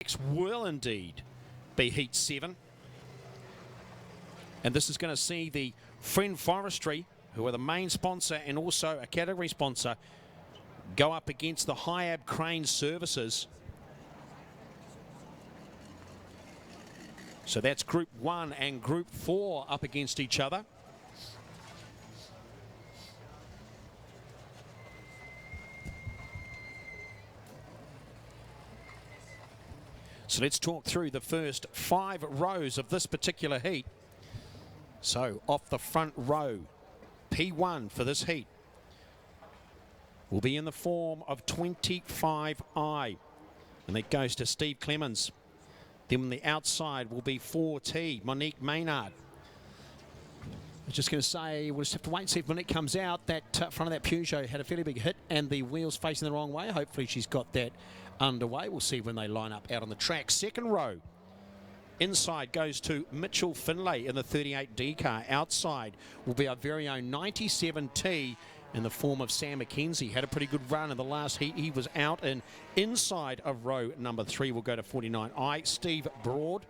Next will indeed be Heat 7. And this is going to see the Friend Forestry, who are the main sponsor and also a category sponsor, go up against the Hiab Crane Services. So that's Group 1 and Group 4 up against each other. So let's talk through the first 5 rows of this particular heat. So off the front row, P1 for this heat will be in the form of 25i. And that goes to Steve Clemens. Then on the outside will be 4T, Monique Maynard. I was just going to say, we'll just have to wait and see if Monique comes out. That front of that Peugeot had a fairly big hit and the wheels facing the wrong way. Hopefully she's got that underway. We'll see when they line up out on the track. Second row, inside goes to Mitchell Finlay in the 38D car. Outside will be our very own 97T in the form of Sam McKenzie. Had a pretty good run in the last heat. He was out, and inside of row number 3 will go to 49i, Steve Broad.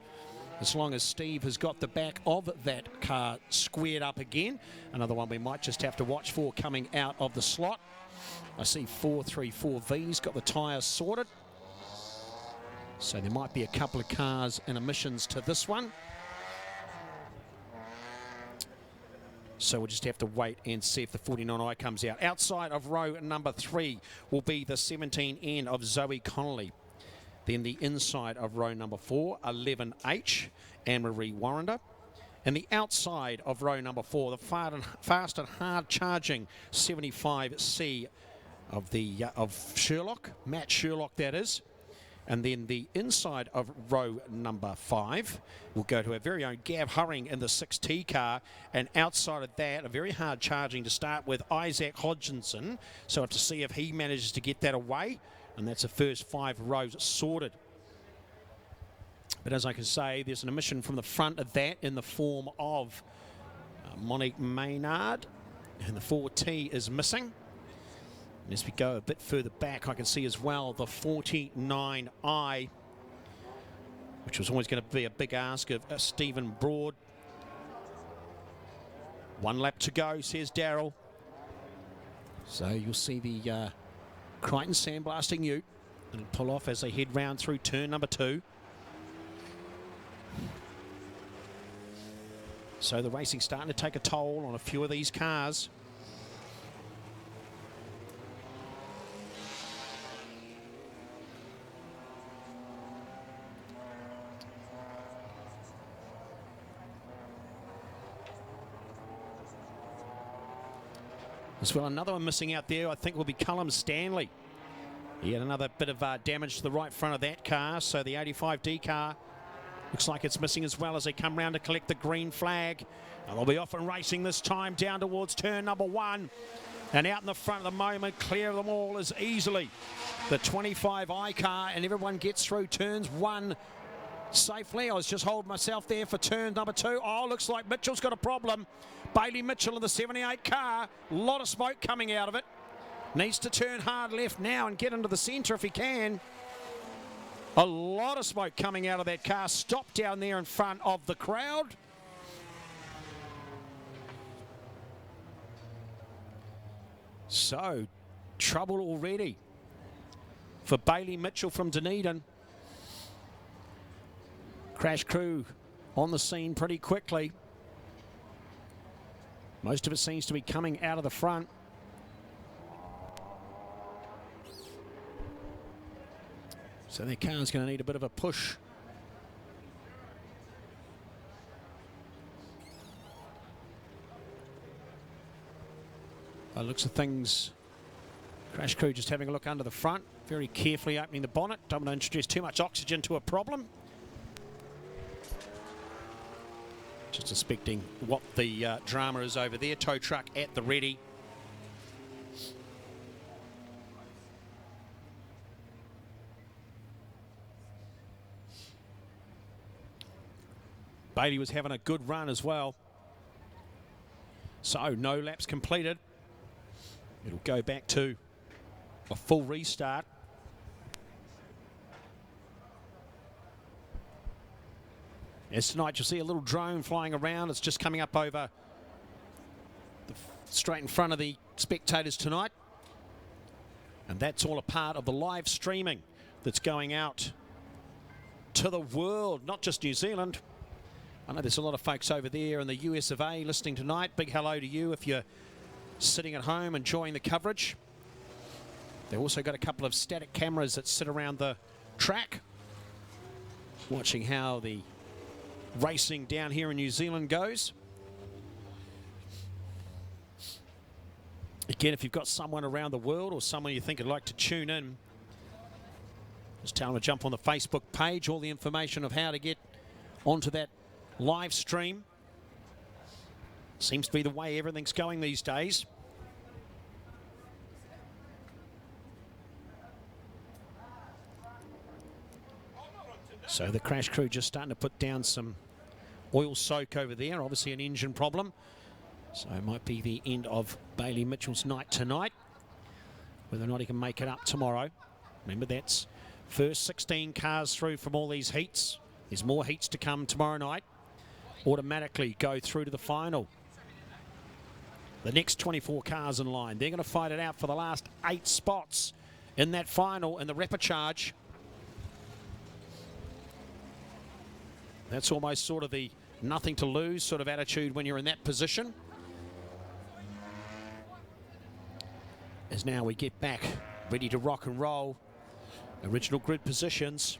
As long as Steve has got the back of that car squared up again. Another one we might just have to watch for coming out of the slot. I see 434V's got the tyres sorted. So there might be a couple of cars and emissions to this one. So we'll just have to wait and see if the 49i comes out. Outside of row number 3 will be the 17N of Zoe Connolly. Then the inside of row number 4, 11H, Anne-Marie Warrender. And the outside of row number 4, the fast and hard charging 75C of Sherlock, Matt Sherlock that is. And then the inside of row number 5 will go to our very own Gav Hurring in the 6T car. And outside of that, a very hard charging to start with Isaac Hodgkinson. So to see if he manages to get that away. And that's the first 5 rows sorted. But as I can say, there's an emission from the front of that in the form of Monique Maynard. And the 4T is missing. And as we go a bit further back, I can see as well the 49i, which was always going to be a big ask of Stephen Broad. 1 lap to go, says Daryl. So you'll see the Crichton sandblasting ute. It'll pull off as they head round through turn number 2. So the racing's starting to take a toll on a few of these cars. As well, another one missing out there, I think, will be Cullum Stanley. He had another bit of damage to the right front of that car, so the 85D car looks like it's missing as well as they come round to collect the green flag. And they'll be off and racing this time down towards turn number 1. And out in the front at the moment, clear of them all is easily the 25i car, and everyone gets through turns 1 safely. I was just holding myself there for turn number 2. Oh, looks like Mitchell's got a problem. Bailey Mitchell in the 78 car. A lot of smoke coming out of it. Needs to turn hard left now and get into the centre if he can. A lot of smoke coming out of that car. Stop down there in front of the crowd. So, trouble already for Bailey Mitchell from Dunedin. Crash crew on the scene pretty quickly. Most of it seems to be coming out of the front. So their car's going to need a bit of a push. By the looks of things, Crash crew just having a look under the front, very carefully opening the bonnet. Don't want to introduce too much oxygen to a problem. Just inspecting what the drama is over there. Tow truck at the ready. Bailey was having a good run as well. So no laps completed. It'll go back to a full restart. As tonight you'll see a little drone flying around. It's just coming up over straight in front of the spectators tonight. And that's all a part of the live streaming that's going out to the world, not just New Zealand. I know there's a lot of folks over there in the US of A listening tonight. Big hello to you if you're sitting at home enjoying the coverage. They've also got a couple of static cameras that sit around the track, watching how the racing down here in New Zealand goes. Again, if you've got someone around the world or someone you think would like to tune in, just tell them to jump on the Facebook page. All the information of how to get onto that live stream. Seems to be the way everything's going these days. So the crash crew just starting to put down some oil soak over there. Obviously an engine problem. So it might be the end of Bailey Mitchell's night tonight. Whether or not he can make it up tomorrow. Remember, that's first 16 cars through from all these heats. There's more heats to come tomorrow night. Automatically go through to the final. The next 24 cars in line. They're going to fight it out for the last 8 spots in that final in the repechage. That's almost sort of the nothing to lose sort of attitude when you're in that position. As now we get back ready to rock and roll. Original grid positions.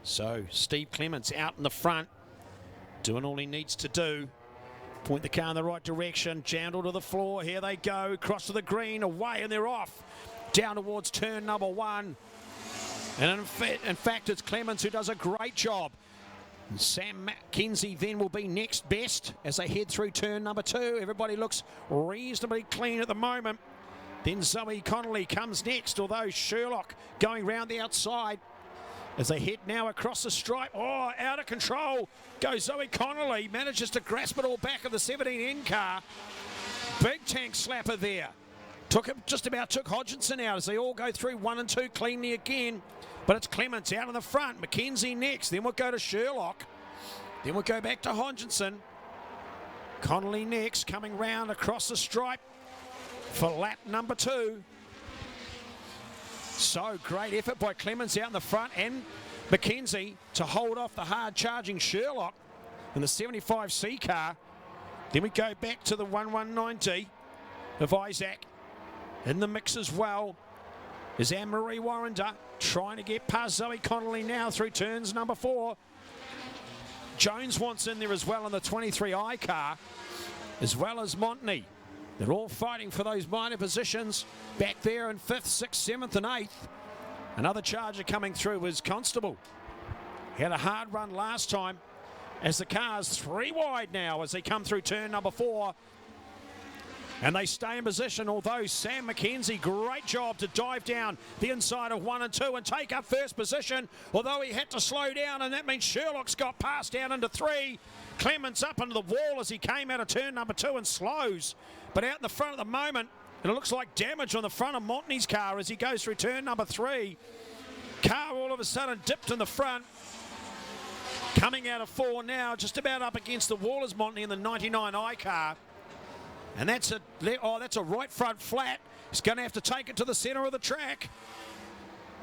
So Steve Clements out in the front, doing all he needs to do. Point the car in the right direction, jammed to the floor. Here they go, across to the green, away, and they're off. Down towards turn number 1. And in fact, it's Clements who does a great job. And Sam McKenzie then will be next best as they head through turn number 2. Everybody looks reasonably clean at the moment. Then Zoe Connolly comes next, although Sherlock going round the outside. As they head now across the stripe. Oh, out of control goes Zoe Connolly. Manages to grasp it all back of the 17N car. Big tank slapper there. Just about took Hodgkinson out as they all go through 1 and 2 cleanly again. But it's Clements out in the front. McKenzie next. Then we'll go to Sherlock. Then we'll go back to Hodgkinson. Connolly next, coming round across the stripe for lap number 2. So great effort by Clements out in the front and McKenzie to hold off the hard-charging Sherlock in the 75C car. Then we go back to the 1190 of Isaac. In the mix as well is Anne-Marie Warrender trying to get past Zoe Connolly now through turns number 4. Jones wants in there as well in the 23I car, as well as Montney. They're all fighting for those minor positions back there in 5th, 6th, 7th and 8th. Another charger coming through was Constable. He had a hard run last time as the car's 3 wide now as they come through turn number 4. And they stay in position, although Sam McKenzie, great job to dive down the inside of 1 and 2 and take up first position, although he had to slow down, and that means Sherlock's got passed down into 3. Clements up into the wall as he came out of turn number 2 and slows. But out in the front at the moment, and it looks like damage on the front of Montney's car as he goes through turn number 3. Car all of a sudden dipped in the front. Coming out of 4 now, just about up against the wall is Montney in the 99I car. And that's a right front flat. He's going to have to take it to the centre of the track.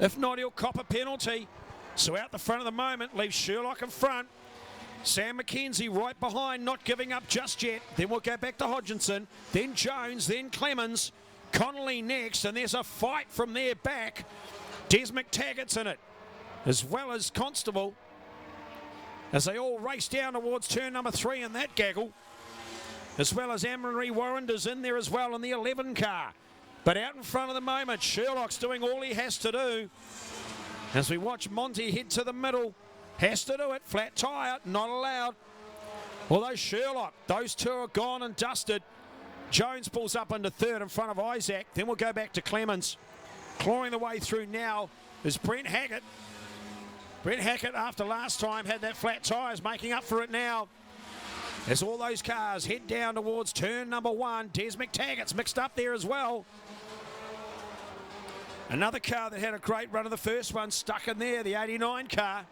If not, he'll cop a penalty. So out the front at the moment, leaves Sherlock in front. Sam McKenzie right behind, not giving up just yet. Then we'll go back to Hodgkinson, then Jones, then Clemens. Connolly next, and there's a fight from there back. Des McTaggart's in it, as well as Constable, as they all race down towards turn number 3 in that gaggle. As well as Anne-Marie Warrender's in there as well in the 11 car. But out in front of the moment, Sherlock's doing all he has to do. As we watch Monty head to the middle, has to do it, flat tyre, not allowed. Although Sherlock, those 2 are gone and dusted. Jones pulls up into 3rd in front of Isaac. Then we'll go back to Clements. Clawing the way through now is Brent Hackett. Brent Hackett, after last time, had that flat tyres, making up for it now. As all those cars head down towards turn number 1, Des McTaggart's mixed up there as well. Another car that had a great run of the first one, stuck in there, the 89 car.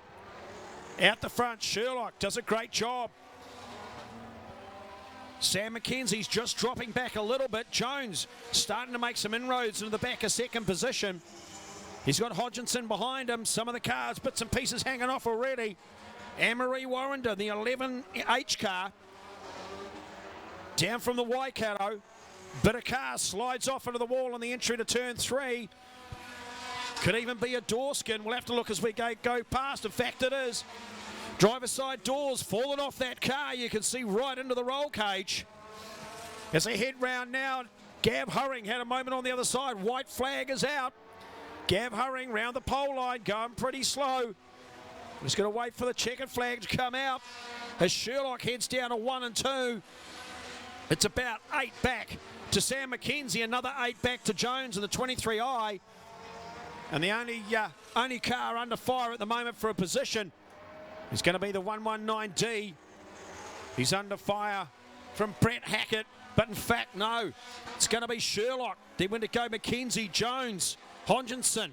Out the front, Sherlock does a great job. Sam McKenzie's just dropping back a little bit. Jones starting to make some inroads into the back of second position. He's got Hodgkinson behind him. Some of the cars, bits and pieces hanging off already. Anne-Marie Warrender, the 11H car. Down from the Waikato. Bit of car slides off into the wall on the entry to turn 3. Could even be a door skin. We'll have to look as we go past. In fact, it is. Driver's side doors falling off that car. You can see right into the roll cage. As they head round now, Gav Hurring had a moment on the other side. White flag is out. Gav Hurring round the pole line, going pretty slow. Just going to wait for the checkered flag to come out. As Sherlock heads down to 1 and 2. It's about 8 back to Sam McKenzie. Another 8 back to Jones in the 23i. And the only car under fire at the moment for a position is going to be the 119D. He's under fire from Brett Hackett, but in fact, no. It's going to be Sherlock. Then when to go McKenzie, Jones, Hodgkinson.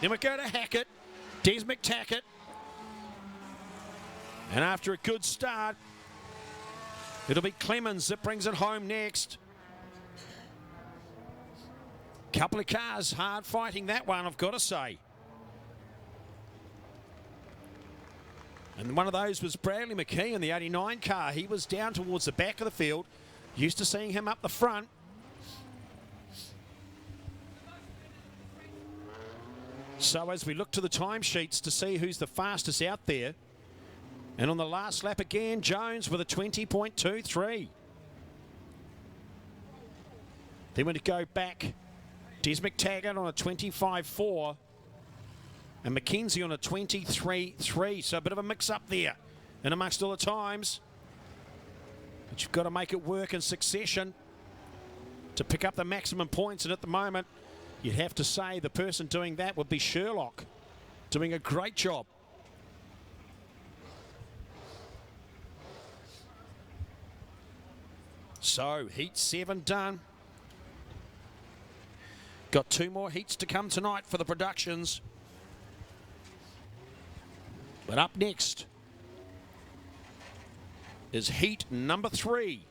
Then we go to Hackett, Des McTackett. And after a good start, it'll be Clemens that brings it home next. Couple of cars hard fighting that one, I've got to say. And one of those was Bradley McKee in the 89 car. He was down towards the back of the field. Used to seeing him up the front. So as we look to the timesheets to see who's the fastest out there. And on the last lap again, Jones with a 20.23. Then when to go back, Des McTaggart on a 25.4 and McKenzie on a 23.3. So a bit of a mix-up there in amongst all the times. But you've got to make it work in succession to pick up the maximum points. And at the moment, you'd have to say the person doing that would be Sherlock, doing a great job. So, heat 7 done. Got 2 more heats to come tonight for the productions. But up next is heat number 3.